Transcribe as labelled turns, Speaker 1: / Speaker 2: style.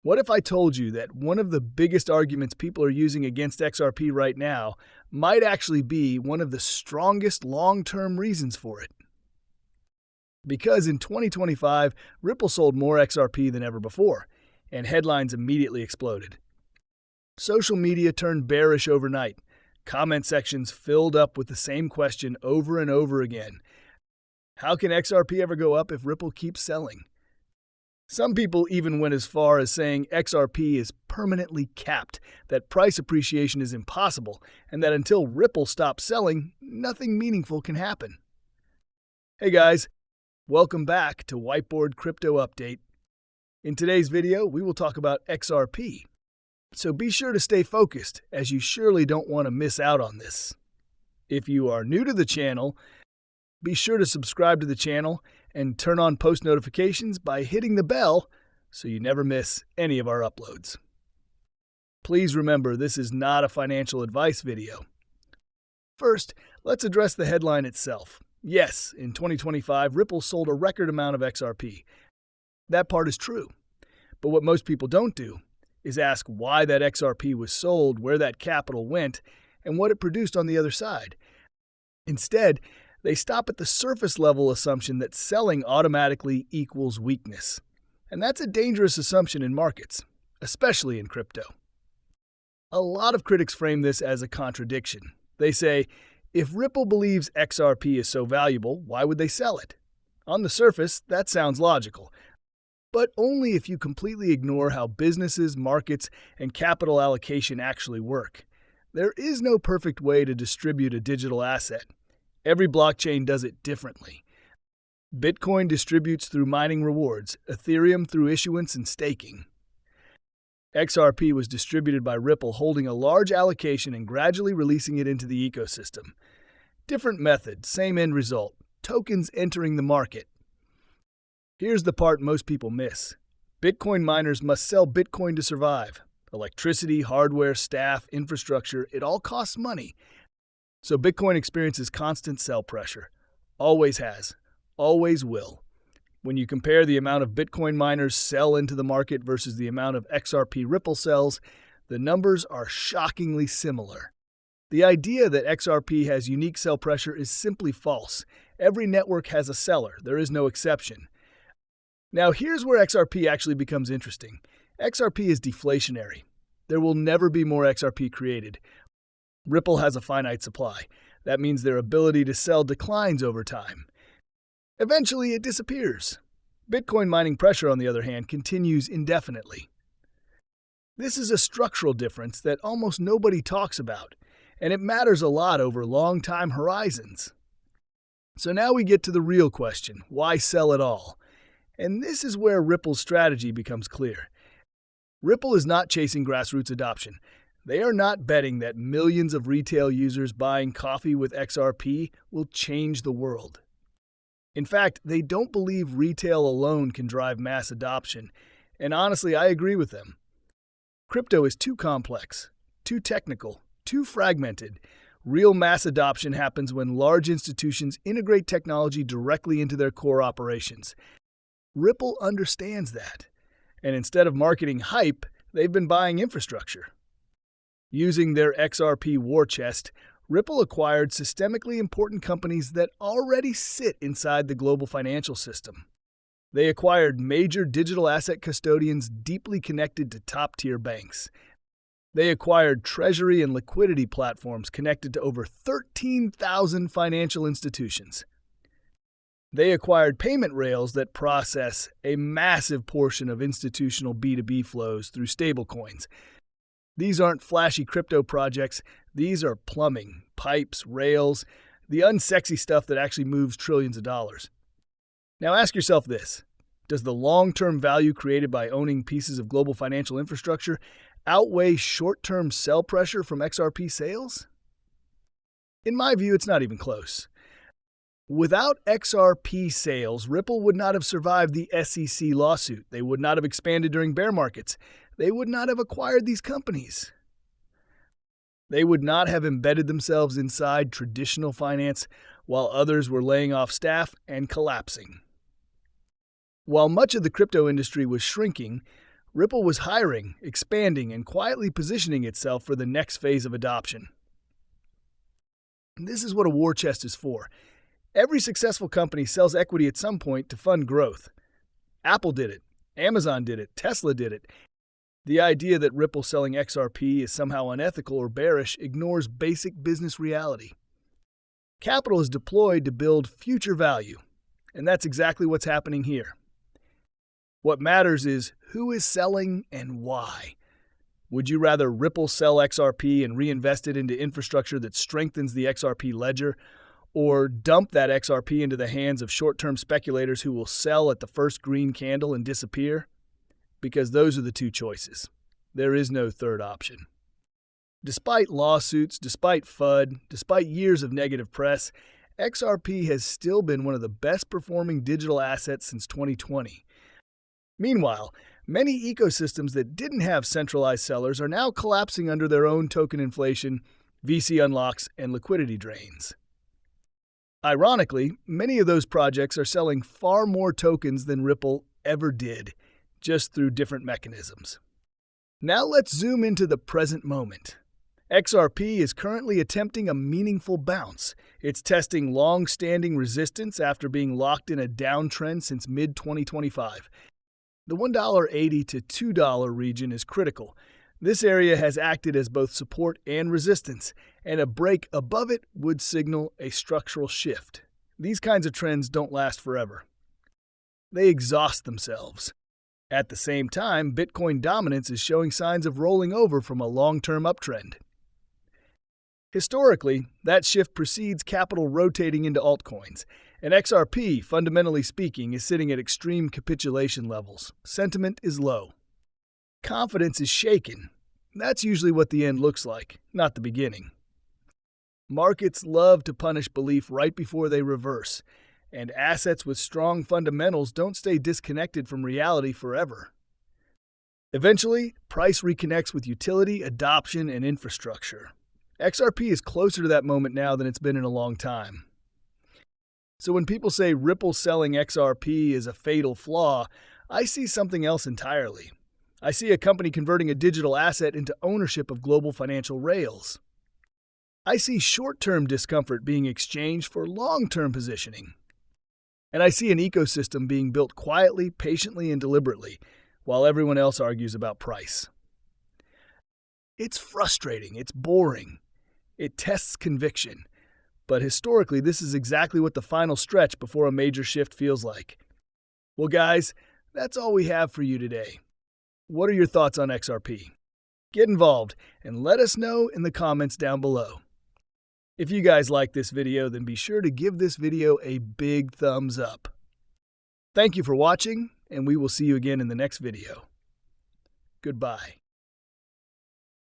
Speaker 1: What if I told you that one of the biggest arguments people are using against XRP right now might actually be one of the strongest long-term reasons for it? Because in 2025, Ripple sold more XRP than ever before, and headlines immediately exploded. Social media turned bearish overnight. Comment sections filled up with the same question over and over again. How can XRP ever go up if Ripple keeps selling? Some people even went as far as saying XRP is permanently capped, that price appreciation is impossible, and that until Ripple stops selling, nothing meaningful can happen. Hey guys, welcome back to Whiteboard Crypto Update. In today's video, we will talk about XRP. So be sure to stay focused, as you surely don't want to miss out on this. If you are new to the channel, be sure to subscribe to the channel and turn on post notifications by hitting the bell so you never miss any of our uploads. Please remember, this is not a financial advice video. First, let's address the headline itself. Yes, in 2025, Ripple sold a record amount of XRP. That part is true. But what most people don't do is ask why that XRP was sold, where that capital went, and what it produced on the other side. Instead, they stop at the surface level assumption that selling automatically equals weakness. And that's a dangerous assumption in markets, especially in crypto. A lot of critics frame this as a contradiction. They say, if Ripple believes XRP is so valuable, why would they sell it? On the surface, that sounds logical, but only if you completely ignore how businesses, markets, and capital allocation actually work. There is no perfect way to distribute a digital asset. Every blockchain does it differently. Bitcoin distributes through mining rewards, Ethereum through issuance and staking. XRP was distributed by Ripple, holding a large allocation and gradually releasing it into the ecosystem. Different method, same end result, tokens entering the market. Here's the part most people miss. Bitcoin miners must sell Bitcoin to survive. Electricity, hardware, staff, infrastructure, it all costs money. So Bitcoin experiences constant sell pressure. Always has. Always will. When you compare the amount of Bitcoin miners sell into the market versus the amount of XRP Ripple sells, the numbers are shockingly similar. The idea that XRP has unique sell pressure is simply false. Every network has a seller. There is no exception. Now here's where XRP actually becomes interesting. XRP is deflationary. There will never be more XRP created. Ripple has a finite supply. That means their ability to sell declines over time. Eventually, it disappears. Bitcoin mining pressure, on the other hand, continues indefinitely. This is a structural difference that almost nobody talks about, and it matters a lot over long time horizons. So now we get to the real question, why sell at all? And this is where Ripple's strategy becomes clear. Ripple is not chasing grassroots adoption. They are not betting that millions of retail users buying coffee with XRP will change the world. In fact, they don't believe retail alone can drive mass adoption, and honestly, I agree with them. Crypto is too complex, too technical, too fragmented. Real mass adoption happens when large institutions integrate technology directly into their core operations. Ripple understands that, and instead of marketing hype, they've been buying infrastructure. Using their XRP war chest, Ripple acquired systemically important companies that already sit inside the global financial system. They acquired major digital asset custodians deeply connected to top-tier banks. They acquired treasury and liquidity platforms connected to over 13,000 financial institutions. They acquired payment rails that process a massive portion of institutional B2B flows through stablecoins. These aren't flashy crypto projects. These are plumbing, pipes, rails, the unsexy stuff that actually moves trillions of dollars. Now ask yourself this. Does the long-term value created by owning pieces of global financial infrastructure outweigh short-term sell pressure from XRP sales? In my view, it's not even close. Without XRP sales, Ripple would not have survived the SEC lawsuit. They would not have expanded during bear markets. They would not have acquired these companies. They would not have embedded themselves inside traditional finance while others were laying off staff and collapsing. While much of the crypto industry was shrinking, Ripple was hiring, expanding, and quietly positioning itself for the next phase of adoption. This is what a war chest is for. Every successful company sells equity at some point to fund growth. Apple did it. Amazon did it. Tesla did it. The idea that Ripple selling XRP is somehow unethical or bearish ignores basic business reality. Capital is deployed to build future value, and that's exactly what's happening here. What matters is who is selling and why. Would you rather Ripple sell XRP and reinvest it into infrastructure that strengthens the XRP ledger, or dump that XRP into the hands of short-term speculators who will sell at the first green candle and disappear? Because those are the two choices. There is no third option. Despite lawsuits, despite FUD, despite years of negative press, XRP has still been one of the best-performing digital assets since 2020. Meanwhile, many ecosystems that didn't have centralized sellers are now collapsing under their own token inflation, VC unlocks, and liquidity drains. Ironically, many of those projects are selling far more tokens than Ripple ever did, just through different mechanisms. Now let's zoom into the present moment. XRP is currently attempting a meaningful bounce. It's testing long-standing resistance after being locked in a downtrend since mid-2025. The $1.80 to $2 region is critical. This area has acted as both support and resistance, and a break above it would signal a structural shift. These kinds of trends don't last forever. They exhaust themselves. At the same time, Bitcoin dominance is showing signs of rolling over from a long-term uptrend. Historically, that shift precedes capital rotating into altcoins, and XRP, fundamentally speaking, is sitting at extreme capitulation levels. Sentiment is low. Confidence is shaken. That's usually what the end looks like, not the beginning. Markets love to punish belief right before they reverse, and assets with strong fundamentals don't stay disconnected from reality forever. Eventually, price reconnects with utility, adoption, and infrastructure. XRP is closer to that moment now than it's been in a long time. So when people say Ripple selling XRP is a fatal flaw, I see something else entirely. I see a company converting a digital asset into ownership of global financial rails. I see short-term discomfort being exchanged for long-term positioning. And I see an ecosystem being built quietly, patiently, and deliberately, while everyone else argues about price. It's frustrating, it's boring, it tests conviction. But historically, this is exactly what the final stretch before a major shift feels like. Well, guys, that's all we have for you today. What are your thoughts on XRP? Get involved and let us know in the comments down below. If you guys like this video, then be sure to give this video a big thumbs up. Thank you for watching, and we will see you again in the next video. Goodbye.